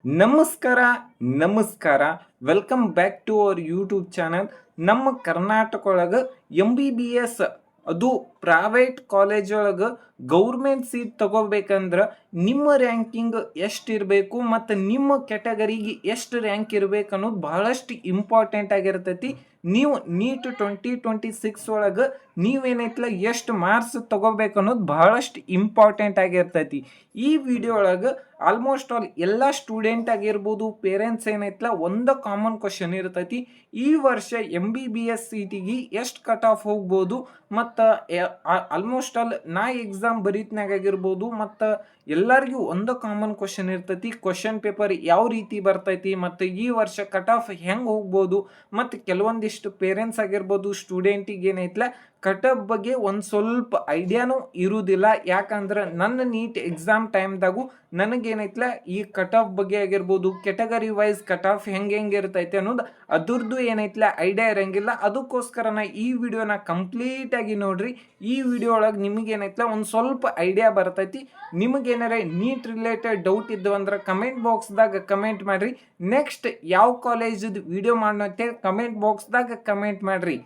ನಮಸ್ಕಾರ ನಮಸ್ಕಾರ welcome back to our YouTube channel. ನಮ್ಮ ಕರ್ನಾಟಕ ಒಳಗೆ MBBS ಅದು ಪ್ರೈವೇಟ್ ಕಾಲೇಜ್ ಒಳಗೆ ಗೌರ್ಮೆಂಟ್ ಸೀಟ್ ತಗೋಬೇಕಂದ್ರೆ ನಿಮ್ಮ ರ್ಯಾಂಕಿಂಗ್ ಎಷ್ಟು ಇರಬೇಕು ಮತ್ತು ನಿಮ್ಮ ಕ್ಯಾಟಗರಿಗೆ ಎಷ್ಟು ರ್ಯಾಂಕ್ ಇರಬೇಕು ಅನ್ನೋದು ಬಹಳಷ್ಟು ಇಂಪಾರ್ಟೆಂಟ್ ಆಗಿರ್ತೈತಿ. ನೀವು ನೀಟ್ 2026 ಒಳಗೆ ನೀವೇನೈತಲ್ಲ ಎಷ್ಟು ಮಾರ್ಕ್ಸ್ ತಗೋಬೇಕು ಅನ್ನೋದು ಬಹಳಷ್ಟು ಇಂಪಾರ್ಟೆಂಟ್ ಆಗಿರ್ತೈತಿ. ಈ ವಿಡಿಯೋ ಒಳಗೆ ಆಲ್ಮೋಸ್ಟ್ ಆಲ್ ಎಲ್ಲ ಸ್ಟೂಡೆಂಟ್ ಆಗಿರ್ಬೋದು, ಪೇರೆಂಟ್ಸ್ ಏನೈತಲ್ಲ ಒಂದು ಕಾಮನ್ ಕ್ವಶನ್ ಇರ್ತೈತಿ. ಈ ವರ್ಷ MBBS ಸೀಟಿಗೆ ಎಷ್ಟು ಕಟ್ ಆಫ್ ಹೋಗ್ಬೋದು ಮತ್ತು ಆಲ್ಮೋಸ್ಟ್ ಆಲ್ ನಾ ಎಕ್ಸಾಮ್ ಬರೀತ್ನಾಗ ಆಗಿರ್ಬೋದು ಮತ್ತು ಎಲ್ಲರಿಗೂ ಒಂದು ಕಾಮನ್ ಕ್ವಶನ್ ಇರ್ತೈತಿ. ಕ್ವಶನ್ ಪೇಪರ್ ಯಾವ ರೀತಿ ಬರ್ತೈತಿ ಮತ್ತು ಈ ವರ್ಷ ಕಟ್ ಆಫ್ ಹೆಂಗೆ ಹೋಗ್ಬೋದು ಮತ್ತು ಕೆಲವೊಂದಿಷ್ಟು ಪೇರೆಂಟ್ಸ್ ಆಗಿರ್ಬೋದು, ಸ್ಟೂಡೆಂಟಿಗೆ ಏನೈತಲ್ಲ ಕಟ್ ಆಫ್ ಬಗ್ಗೆ ಒಂದು ಸ್ವಲ್ಪ ಐಡಿಯಾನೂ ಇರುವುದಿಲ್ಲ. ಯಾಕಂದ್ರೆ ನನ್ನ ನೀಟ್ ಎಕ್ಸಾಮ್ ಟೈಮ್ದಾಗೂ ನನಗೇನೈತಲ್ಲ ಈ ಕಟ್ ಆಫ್ ಬಗ್ಗೆ ಆಗಿರ್ಬೋದು, ಕೆಟಗರಿ ವೈಸ್ ಕಟ್ ಆಫ್ ಹೆಂಗೆ ಇರ್ತೈತೆ ಅನ್ನೋದು ಅದ್ರದ್ದು ಏನೈತಲ್ಲ ಐಡಿಯಾ ಇರಂಗಿಲ್ಲ. ಅದಕ್ಕೋಸ್ಕರ ನಾ ಈ ವಿಡಿಯೋನ ಕಂಪ್ಲೀಟಾಗಿ ನೋಡ್ರಿ. ಈ ವಿಡಿಯೋ ಒಳಗೆ ನಿಮಗೇನೈತಲ್ಲ ಒಂದು ಸ್ವಲ್ಪ ಐಡಿಯಾ ಬರ್ತೈತಿ. ನಿಮಗೇನಾರ ನೀಟ್ ರಿಲೇಟೆಡ್ ಡೌಟ್ ಇದ್ದು ಅಂದ್ರೆ ಕಮೆಂಟ್ ಬಾಕ್ಸ್ದಾಗ ಕಮೆಂಟ್ ಮಾಡ್ರಿ. ನೆಕ್ಸ್ಟ್ ಯಾವ ಕಾಲೇಜದ್ದು ವಿಡಿಯೋ ಮಾಡೋಣ ಅಂತೇಳಿ ಕಮೆಂಟ್ ಬಾಕ್ಸ್ದಾಗ ಕಮೆಂಟ್ ಮಾಡ್ರಿ.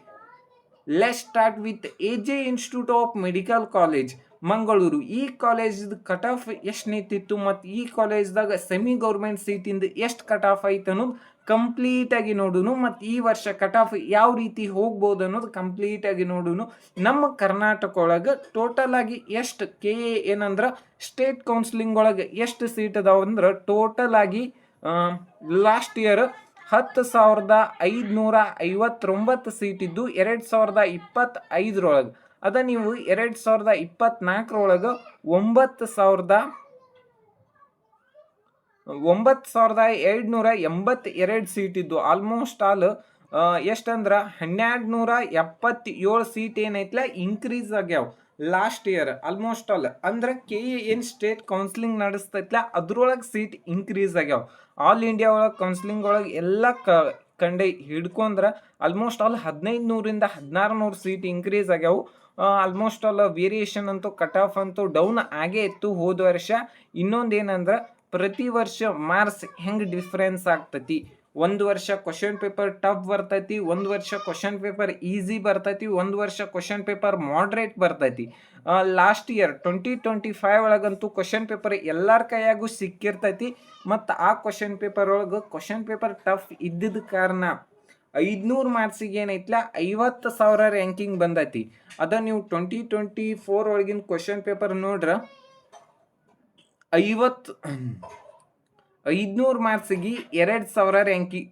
Let start with AJ institute of medical college Mangaluru. ಈ ಕಾಲೇಜ್ ಕಟ್ ಆಫ್ ಎಷ್ಟು ನಿಂತಿತ್ತು ಮತ್ತು ಈ ಕಾಲೇಜ್ದಾಗ ಸೆಮಿ ಗೌರ್ಮೆಂಟ್ ಸೀಟಿಂದ ಎಷ್ಟು ಕಟ್ ಆಫ್ ಐತೆ ಅನ್ನೋದು ಕಂಪ್ಲೀಟಾಗಿ ನೋಡುನು ಮತ್ತು ಈ ವರ್ಷ ಕಟ್ ಆಫ್ ಯಾವ ರೀತಿ ಹೋಗ್ಬೋದು ಅನ್ನೋದು ಕಂಪ್ಲೀಟಾಗಿ ನೋಡುನು. ನಮ್ಮ ಕರ್ನಾಟಕ ಒಳಗೆ ಟೋಟಲ್ ಆಗಿ ಎಷ್ಟು ಏನಂದ್ರೆ ಸ್ಟೇಟ್ ಕೌನ್ಸಿಲಿಂಗ್ ಒಳಗೆ ಎಷ್ಟು ಸೀಟ್ ಅದಾವ ಅಂದ್ರೆ ಟೋಟಲ್ ಆಗಿ ಲಾಸ್ಟ್ ಇಯರ್ 10,559 ಸೀಟ್ ಇದ್ದು 2025 ಅದ ನೀವು 2024 9,782 ಸೀಟ್ ಇದ್ದು ಆಲ್ಮೋಸ್ಟ್ ಆಲ್ ಎಷ್ಟಂದ್ರೆ 1,277 ಸೀಟ್ ಏನೈತಲ್ಲ ಇನ್ಕ್ರೀಸ್ ಆಗ್ಯಾವ ಲಾಸ್ಟ್ ಇಯರ್. ಆಲ್ಮೋಸ್ಟ್ ಆಲ್ ಅಂದ್ರೆ ಏನು ಸ್ಟೇಟ್ ಕೌನ್ಸಿಲಿಂಗ್ ನಡೆಸ್ತೈತಲ್ಲ ಅದ್ರೊಳಗೆ ಸೀಟ್ ಇನ್ಕ್ರೀಸ್ ಆಗ್ಯಾವ. ಆಲ್ ಇಂಡಿಯಾ ಒಳಗೆ ಕೌನ್ಸಿಲಿಂಗ್ ಒಳಗೆ ಎಲ್ಲ ಕಂಡೆ ಹಿಡ್ಕೊಂಡ್ರೆ ಆಲ್ಮೋಸ್ಟ್ ಆಲ್ 1,500ರಿಂದ 1,600 ಸೀಟ್ ಇನ್ಕ್ರೀಸ್ ಆಗ್ಯಾವು. ಆಲ್ಮೋಸ್ಟ್ ಆಲ್ ವೇರಿಯೇಷನ್ ಅಂತೂ ಕಟ್ ಆಫ್ ಅಂತೂ ಡೌನ್ ಆಗೇ ಇತ್ತು ಹೋದ ವರ್ಷ. ಇನ್ನೊಂದು ಏನಂದ್ರೆ ಪ್ರತಿ ವರ್ಷ ಮಾರ್ಕ್ಸ್ ಹೆಂಗೆ ಡಿಫ್ರೆನ್ಸ್ ಆಗ್ತೈತಿ. ಒಂದು ವರ್ಷ ಕ್ವಶನ್ ಪೇಪರ್ ಟಫ್ ಬರ್ತೈತಿ, ಒಂದು ವರ್ಷ ಕ್ವಶನ್ ಪೇಪರ್ ಈಸಿ ಬರ್ತೈತಿ, ಒಂದು ವರ್ಷ ಕ್ವಶನ್ ಪೇಪರ್ ಮಾಡ್ರೇಟ್ ಬರ್ತೈತಿ. ಲಾಸ್ಟ್ ಇಯರ್ 2025 ಒಳಗಂತೂ ಕ್ವಶನ್ ಪೇಪರ್ ಎಲ್ಲರ ಕೈಯಾಗೂ ಸಿಕ್ಕಿರ್ತೈತಿ ಮತ್ತು ಆ ಕ್ವಶನ್ ಪೇಪರ್ ಒಳಗೆ ಕ್ವಶನ್ ಪೇಪರ್ ಟಫ್ ಇದ್ದಿದ್ದ ಕಾರಣ 500 ಮಾರ್ಕ್ಸಿಗೆ ಏನೈತಲ್ಲ 50,000 ರ್ಯಾಂಕಿಂಗ್ ಬಂದೈತಿ. ಅದ ನೀವು 2024 ಒಳಗಿನ ಕ್ವಶನ್ ಪೇಪರ್ ನೋಡ್ರ 500 ಮಾರ್ಕ್ಸಿಗೆ 2,000 ರ್ಯಾಂಕಿಂಗ್,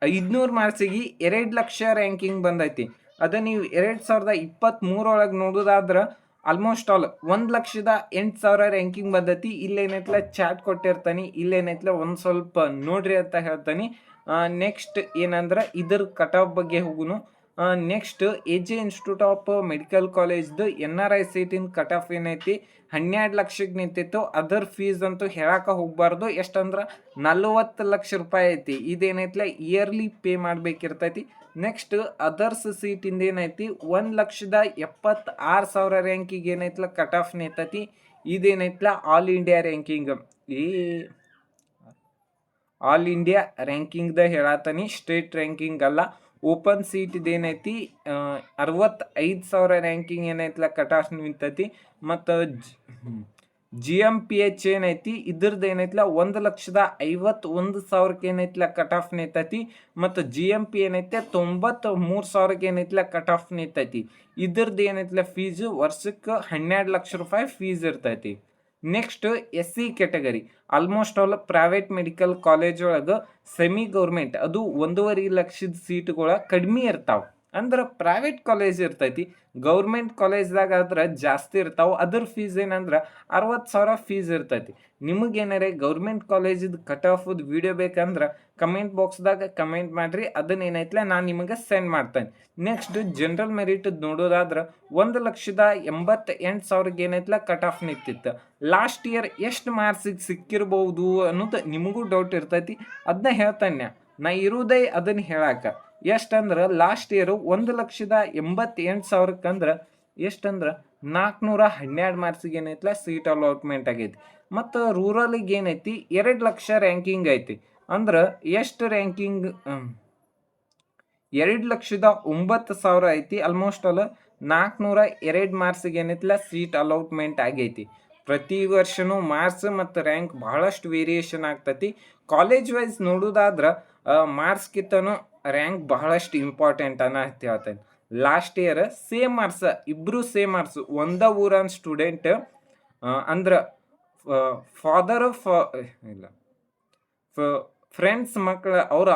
500 ಮಾರ್ಕ್ಸಿಗೆ 2,00,000 ರ್ಯಾಂಕಿಂಗ್ ಬಂದೈತಿ. ಅದ ನೀವು 2023 ಒಳಗೆ ನೋಡೋದಾದ್ರೆ ಆಲ್ಮೋಸ್ಟ್ ಆಲ್ 1,08,000 ರ್ಯಾಂಕಿಂಗ್ ಬಂದೈತಿ. ಇಲ್ಲೇನೈತಲ್ಲ ಚಾಟ್ ಕೊಟ್ಟಿರ್ತಾನೆ, ಇಲ್ಲೇನೈತಲ್ಲ ಒಂದು ಸ್ವಲ್ಪ ನೋಡ್ರಿ ಅಂತ ಹೇಳ್ತಾನೆ. ನೆಕ್ಸ್ಟ್ ಏನಂದ್ರೆ ಇದ್ರ ಕಟ್ ಆಫ್ ಬಗ್ಗೆ ಹೋಗುನು. Next AJ institute of medical ಕಾಲೇಜ್ದು NRI ಸೀಟಿನ ಕಟ್ ಆಫ್ ಏನೈತಿ 12 ಲಕ್ಷಕ್ಕೆ ನಿಂತಿತ್ತು. ಅದರ್ ಫೀಸ್ ಅಂತೂ ಹೇಳಕ್ಕೆ ಹೋಗ್ಬಾರ್ದು, ಎಷ್ಟಂದ್ರೆ 40 ಲಕ್ಷ ರೂಪಾಯಿ ಐತಿ. ಇದೇನೈತಲ್ಲ ಇಯರ್ಲಿ ಪೇ ಮಾಡಬೇಕಿರ್ತೈತಿ. ನೆಕ್ಸ್ಟ್ ಅದರ್ಸ್ ಸೀಟಿಂದ ಏನೈತಿ 1,76,000 ರ್ಯಾಂಕಿಗೆ ಏನೈತಲ್ಲ ಕಟ್ ಆಫ್ ನಿಂತೈತಿ. ಇದೇನೈತಲ್ಲ all India ranking, all India ರ್ಯಾಂಕಿಂಗ್ದ ಹೇಳತ್ತಾನೆ, ಸ್ಟೇಟ್ ರ್ಯಾಂಕಿಂಗ್ ಅಲ್ಲ. ಓಪನ್ ಸೀಟ್ ಇದೇನೈತಿ 65,000 ರ್ಯಾಂಕಿಂಗ್ ಏನೈತಲ್ಲ ಕಟ್ ಆಫ್ ನಿಂತೈತಿ. ಮತ್ತು GMPH ಏನೈತಿ ಇದ್ರದ್ದು ಏನೈತಲ್ಲ 1,51,000 ಏನೈತಲ್ಲ ಕಟ್ ಆಫ್ ನಿಂತೈತಿ. ಮತ್ತು GMP ಏನೈತೆ 93,000 ಏನೈತಲ್ಲ ಕಟ್ ಆಫ್ ನಿಂತೈತಿ. ಇದ್ರದ್ದು ಏನೈತಲ್ಲ ಫೀಸು ವರ್ಷಕ್ಕೆ 12 ಲಕ್ಷ ರೂಪಾಯಿ ಫೀಸ್ ಇರ್ತೈತಿ. Next SC category almost all private medical college ಒಳಗೆ ಸೆಮಿ ಗೌರ್ಮೆಂಟ್ ಅದು 1.5 ಲಕ್ಷದ ಸೀಟ್ಗಳ ಕಡಿಮೆ ಇರ್ತಾವೆ. ಅಂದ್ರೆ ಪ್ರೈವೇಟ್ ಕಾಲೇಜ್ ಇರ್ತೈತಿ, ಗೌರ್ಮೆಂಟ್ ಕಾಲೇಜ್ದಾಗ ಆದ್ರೆ ಜಾಸ್ತಿ ಇರ್ತಾವೆ. ಅದ್ರ ಫೀಸ್ ಏನಂದ್ರೆ 60,000 ಫೀಸ್ ಇರ್ತೈತಿ. ನಿಮಗೇನಾರೆ ಗೌರ್ಮೆಂಟ್ ಕಾಲೇಜಿದ್ದು ಕಟ್ ಆಫ್ದು ವಿಡಿಯೋ ಬೇಕಂದ್ರೆ ಕಮೆಂಟ್ ಬಾಕ್ಸ್ದಾಗ ಕಮೆಂಟ್ ಮಾಡಿರಿ, ಅದನ್ನೇನೈತಲ್ಲ ನಾನು ನಿಮಗೆ ಸೆಂಡ್ ಮಾಡ್ತೇನೆ. ನೆಕ್ಸ್ಟ್ ಜನರಲ್ ಮೆರಿಟ್ ನೋಡೋದಾದ್ರೆ 1,88,000 ಏನೈತಲ್ಲ ಕಟ್ ಆಫ್ ನಿಂತಿತ್ತು. ಲಾಸ್ಟ್ ಇಯರ್ ಎಷ್ಟು ಮಾರ್ಕ್ಸಿಗೆ ಸಿಕ್ಕಿರ್ಬೋದು ಅನ್ನೋದು ನಿಮಗೂ ಡೌಟ್ ಇರ್ತೈತಿ. ಅದನ್ನ ಹೇಳ್ತಾನೆ ನಾ ಇರುವುದೇ ಅದನ್ನು ಹೇಳಾಕ. ಎಷ್ಟಂದ್ರೆ ಲಾಸ್ಟ್ ಇಯರ್ 1,88,000 ಅಂದ್ರೆ ಎಷ್ಟಂದ್ರೆ 412 ಮಾರ್ಕ್ಸಿಗೆ ಏನೈತಲ್ಲ ಸೀಟ್ ಅಲಾಟ್ಮೆಂಟ್ ಆಗೈತಿ. ಮತ್ತು ರೂರಲಿಗೆ ಏನೈತಿ 2 ಲಕ್ಷ ರ್ಯಾಂಕಿಂಗ್ ಐತಿ. ಅಂದ್ರೆ ಎಷ್ಟು ರ್ಯಾಂಕಿಂಗ್ 2,09,000 ಐತಿ. ಆಲ್ಮೋಸ್ಟ್ ಅಲ್ಲ 402 ಮಾರ್ಕ್ಸಿಗೆ ಏನೈತಿಲ್ಲ ಸೀಟ್ ಅಲಾಟ್ಮೆಂಟ್ ಆಗೈತಿ. ಪ್ರತಿ ವರ್ಷನೂ ಮಾರ್ಕ್ಸ್ ಮತ್ತು ರ್ಯಾಂಕ್ ಬಹಳಷ್ಟು ವೇರಿಯೇಷನ್ ಆಗ್ತೈತಿ. ಕಾಲೇಜ್ ವೈಸ್ ನೋಡೋದಾದ್ರೆ ಮಾರ್ಕ್ಸ್ಗಿಂತನೂ ರ್ಯಾಂಕ್ ಬಹಳಷ್ಟು ಇಂಪಾರ್ಟೆಂಟ್ ಅನ್ನೋ ಹೇಳ್ತೇನೆ. ಲಾಸ್ಟ್ ಇಯರ್ ಸೇಮ್ ಮಾರ್ಕ್ಸ್, ಇಬ್ಬರು ಸೇಮ್ ಮಾರ್ಕ್ಸ್, ಒಂದ ಊರನ್ ಸ್ಟೂಡೆಂಟ್ ಅಂದ್ರೆ ಫಾದರ್ ಇಲ್ಲ ಫ್ರೆಂಡ್ಸ್ ಮಕ್ಕಳ ಅವ್ರ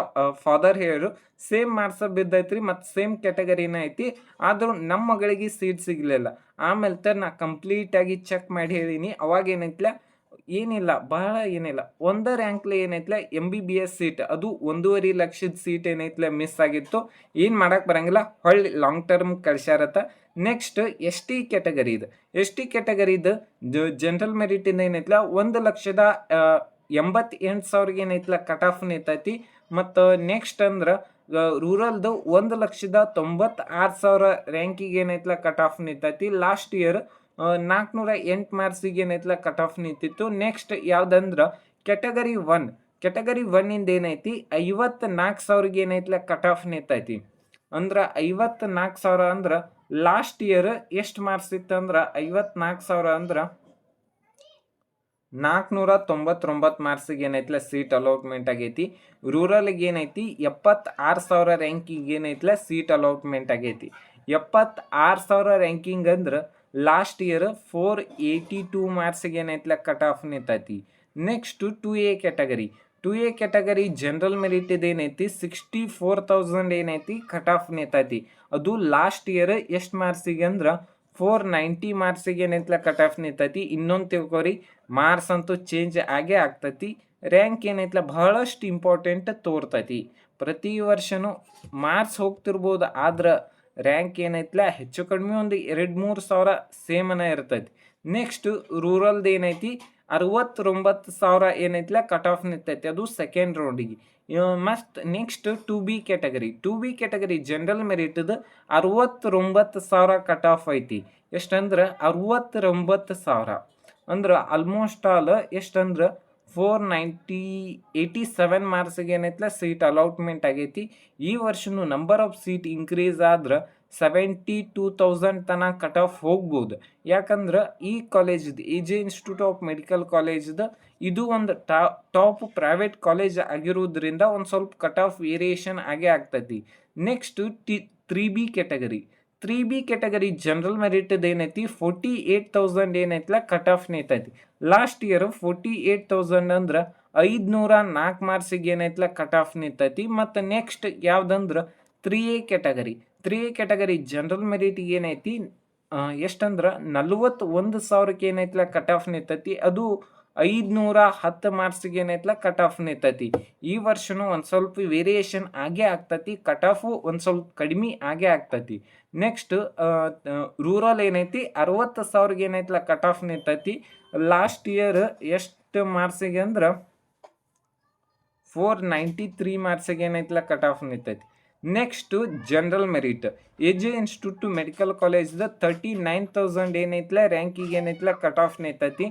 ಫಾದರ್ ಹೇಳಿದ್ರು ಸೇಮ್ ಮಾರ್ಕ್ಸ್ ಬಿದ್ದೈತ್ರಿ ಮತ್ತು ಸೇಮ್ ಕ್ಯಾಟಗರಿನ ಐತಿ. ಆದರೂ ನಮ್ಮ ಮಗಳಿಗೆ ಸೀಟ್ ಸಿಗಲಿಲ್ಲ. ಆಮೇಲೆ ನಾ ಕಂಪ್ಲೀಟಾಗಿ ಚೆಕ್ ಮಾಡಿ ಹೇಳೀನಿ. ಅವಾಗ ಏನೈತಿಲ್ಲ ಏನಿಲ್ಲ, ಬಹಳ ಏನಿಲ್ಲ, ಒಂದೇ ರ್ಯಾಂಕ್ಲೆ ಐತ್ಲ MBBS ಸೀಟ್, ಅದು 1.5 ಲಕ್ಷದ ಸೀಟ್ ಏನೈತ್ಲ ಮಿಸ್ ಆಗಿತ್ತು. ಏನು ಮಾಡಕ್ಕೆ ಬರಂಗಿಲ್ಲ, ಹೊಳ್ಳಿ ಲಾಂಗ್ ಟರ್ಮ್ ಕಳ್ಸ್ಯಾರತ್ತ. ನೆಕ್ಸ್ಟ್ ST ಕ್ಯಾಟಗರಿ ಇದು. ST ಕ್ಯಾಟಗರಿದು ಜನರಲ್ ಮೆರಿಟಿಂದ ಏನೈತ್ಲ 1,88,000 ಏನೈತ್ಲ ಕಟ್ ಆಫ್ ನಿಂತೈತಿ. ಮತ್ತು ನೆಕ್ಸ್ಟ್ ಅಂದ್ರೆ ರೂರಲ್ದು 1,96,000 ರ್ಯಾಂಕಿಗೆ ಏನೈತ್ಲ ಕಟ್ ಆಫ್ ನಿಂತೈತಿ. ಲಾಸ್ಟ್ ಇಯರ್ 408 ಮಾರ್ಕ್ಸಿಗೆ ಏನೈತ್ಲ ಕಟ್ ಆಫ್ ನಿಂತಿತ್ತು. ನೆಕ್ಸ್ಟ್ ಯಾವ್ದಂದ್ರೆ ಕ್ಯಾಟಗರಿ 1. ಕ್ಯಾಟಗರಿ 1 ಏನೈತಿ 54,000 ಏನೈತ್ಲ ಕಟ್ ಆಫ್ ನಿಂತೈತಿ. ಅಂದ್ರೆ 54,000 ಅಂದ್ರೆ ಲಾಸ್ಟ್ ಇಯರ್ ಎಷ್ಟು ಮಾರ್ಕ್ಸ್ ಇತ್ತು ಅಂದ್ರೆ 54,000 ಅಂದ್ರೆ 499 ಮಾರ್ಕ್ಸಿಗೆ ಏನೈತ್ಲ ಸೀಟ್ ಅಲಾಟ್ಮೆಂಟ್ ಆಗೈತಿ. ರೂರಲ್ಗೆ ಏನೈತಿ 76,000 ರ್ಯಾಂಕಿಂಗ್ ಏನೈತ್ಲ ಸೀಟ್ ಅಲಾಟ್ಮೆಂಟ್ ಆಗೈತಿ. 76,000 ರ್ಯಾಂಕಿಂಗ್ ಅಂದ್ರೆ ಲಾಸ್ಟ್ ಇಯರ್ 482 ಮಾರ್ಕ್ಸಿಗೆ ಏನೈತ್ಲ ಕಟ್ ಆಫ್ ನಿಂತೈತಿ. Next 2A category. 2A category general merit ಏನೈತಿ 64,000 ಏನೈತಿ ಕಟ್ ಆಫ್ ನಿಂತೈತಿ. ಅದು ಲಾಸ್ಟ್ ಇಯರ್ ಎಷ್ಟು ಮಾರ್ಕ್ಸಿಗೆ ಅಂದ್ರೆ 490 ಮಾರ್ಕ್ಸಿಗೆ ಏನೈತ್ಲ ಕಟ್ ಆಫ್ ನಿಂತೈತಿ. ಇನ್ನೊಂದು ತಿಳ್ಕೊರಿ, ಮಾರ್ಕ್ಸ್ ಅಂತೂ ಚೇಂಜ್ ಆಗೇ ಆಗ್ತೈತಿ. ರ್ಯಾಂಕ್ ಏನೈತ್ಲ ಬಹಳಷ್ಟು ಇಂಪಾರ್ಟೆಂಟ್ ತೋರ್ತೈತಿ. ಪ್ರತಿ ವರ್ಷನೂ ಮಾರ್ಕ್ಸ್ ಹೋಗ್ತಿರ್ಬೋದು, ಆದ್ರೆ ರ್ಯಾಂಕ್ ಏನೈತ್ಲ ಹೆಚ್ಚು ಕಡಿಮೆ ಒಂದು 2-3 ಸಾವಿರ ಸೇಮನ ಇರ್ತೈತಿ. ನೆಕ್ಸ್ಟ್ ರೂರಲ್ದು ಏನೈತಿ 69,000 ಏನೈತ್ಲ ಕಟ್ ಆಫ್ ನಿಂತೈತಿ, ಅದು ಸೆಕೆಂಡ್ ರೌಂಡಿಗೆ. ಮತ್ತು next 2B category. 2B category general ಮೆರಿಟ್ದು 69,000 ಕಟ್ ಆಫ್ ಐತಿ. ಎಷ್ಟಂದ್ರೆ 69,000 ಅಂದ್ರೆ ಆಲ್ಮೋಸ್ಟ್ ಆಲ್ ಎಷ್ಟಂದ್ರೆ 487 ಮಾರ್ಕ್ಸಿಗೆ ಏನೈತ್ಲ ಸೀಟ್ ಅಲಾಟ್ಮೆಂಟ್ ಆಗೈತಿ. ಈ ವರ್ಷನೂ ನಂಬರ್ ಆಫ್ ಸೀಟ್ ಇನ್ಕ್ರೀಸ್ ಆದ್ರೆ 72,000 ತನಕ ಕಟ್ ಆಫ್ ಹೋಗ್ಬೋದು. ಯಾಕಂದ್ರೆ ಈ ಕಾಲೇಜ್ದು AJ ಇನ್ಸ್ಟಿಟ್ಯೂಟ್ ಆಫ್ ಮೆಡಿಕಲ್ ಕಾಲೇಜ್ದು ಇದು ಒಂದು ಟಾಪ್ ಪ್ರೈವೇಟ್ ಕಾಲೇಜ್ ಆಗಿರೋದ್ರಿಂದ ಒಂದು ಸ್ವಲ್ಪ ಕಟ್ ಆಫ್ ವೇರಿಯೇಷನ್ ಆಗೇ ಆಗ್ತೈತಿ. Next 3B category. 3B category general merit ಏನೈತಿ 48,000 ಏನೈತ್ಲ ಕಟ್ ಆಫ್ ನಿಂತೈತಿ. ಲಾಸ್ಟ್ ಇಯರ್ 48,000 ಅಂದ್ರೆ 504 ಮಾರ್ಕ್ಸಿಗೆ ಏನೈತ್ಲ ಕಟ್ ಆಫ್ ನಿಂತೈತಿ. ಮತ್ತು ನೆಕ್ಸ್ಟ್ ಯಾವ್ದಂದ್ರೆ 3A category. 3A category general merit ಏನೈತಿ ಎಷ್ಟಂದ್ರೆ 41,000 ಏನೈತ್ಲ ಕಟ್ ಆಫ್ ನಿಂತೈತಿ. ಅದು 510 ಮಾರ್ಕ್ಸಿಗೆ ಏನೈತ್ಲ ಕಟ್ ಆಫ್ ನಿಂತೈತಿ. ಈ ವರ್ಷನೂ ಒಂದು ಸ್ವಲ್ಪ ವೇರಿಯೇಷನ್ ಆಗೇ ಆಗ್ತೈತಿ, ಕಟ್ ಆಫು ಒಂದು ಸ್ವಲ್ಪ ಕಡಿಮೆ ಆಗೇ ಆಗ್ತೈತಿ. ನೆಕ್ಸ್ಟ್ ರೂರಲ್ ಏನೈತಿ 60,000 ಏನೈತ್ಲ ಕಟ್ ಆಫ್ ನಿಂತೈತಿ. ಲಾಸ್ಟ್ ಇಯರ್ ಎಷ್ಟು ಮಾರ್ಕ್ಸಿಗೆ ಅಂದ್ರೆ 493 ಮಾರ್ಕ್ಸಿಗೆ ಏನೈತ್ಲ ಕಟ್ ಆಫ್ ನಿಂತೈತಿ. Next general merit AJ institute medical ಕಾಲೇಜ್ದ 39,000 ಏನೈತ್ಲ ರ್ಯಾಂಕಿಗೆ ಏನೈತ್ಲ ಕಟ್ ಆಫ್ ನಿಂತೈತಿ.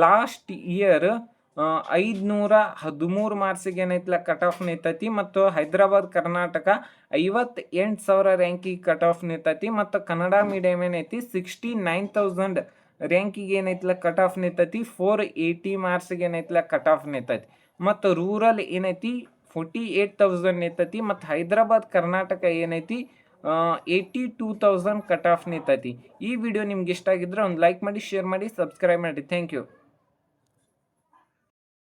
ಲಾಸ್ಟ್ ಇಯರ್ 513 ಮಾರ್ಕ್ಸಿಗೆ ಏನೈತ್ಲ ಕಟ್ ಆಫ್ ನಿಂತೈತಿ. ಮತ್ತು ಹೈದರಾಬಾದ್ ಕರ್ನಾಟಕ 58,000 ರ್ಯಾಂಕಿಗೆ ಕಟ್ ಆಫ್ ನಿಂತೈತಿ. ಮತ್ತು ಕನ್ನಡ ಮೀಡಿಯಂ ಏನೈತಿ 69,000 ರ್ಯಾಂಕಿಗೆ ಏನೈತ್ಲ ಕಟ್ ಆಫ್ ನಿಂತೈತಿ. 480 ಮಾರ್ಕ್ಸಿಗೆ ಏನೈತ್ಲ ಕಟ್ ಆಫ್ ನಿಂತೈತಿ. ಮತ್ತು ರೂರಲ್ ಏನೈತಿ 48,000 ನಿಂತೈತಿ. ಮತ್ತು ಹೈದರಾಬಾದ್ ಕರ್ನಾಟಕ ಏನೈತಿ 82,000 ಕಟ್ ಆಫ್ ನಿಂತೈತಿ. ಈ ವಿಡಿಯೋ ನಿಮ್ಗೆ ಇಷ್ಟ ಆಗಿದ್ರೆ ಒಂದು ಲೈಕ್ ಮಾಡಿ, ಶೇರ್ ಮಾಡಿ, ಸಬ್ಸ್ಕ್ರೈಬ್ ಮಾಡಿ. Thank you.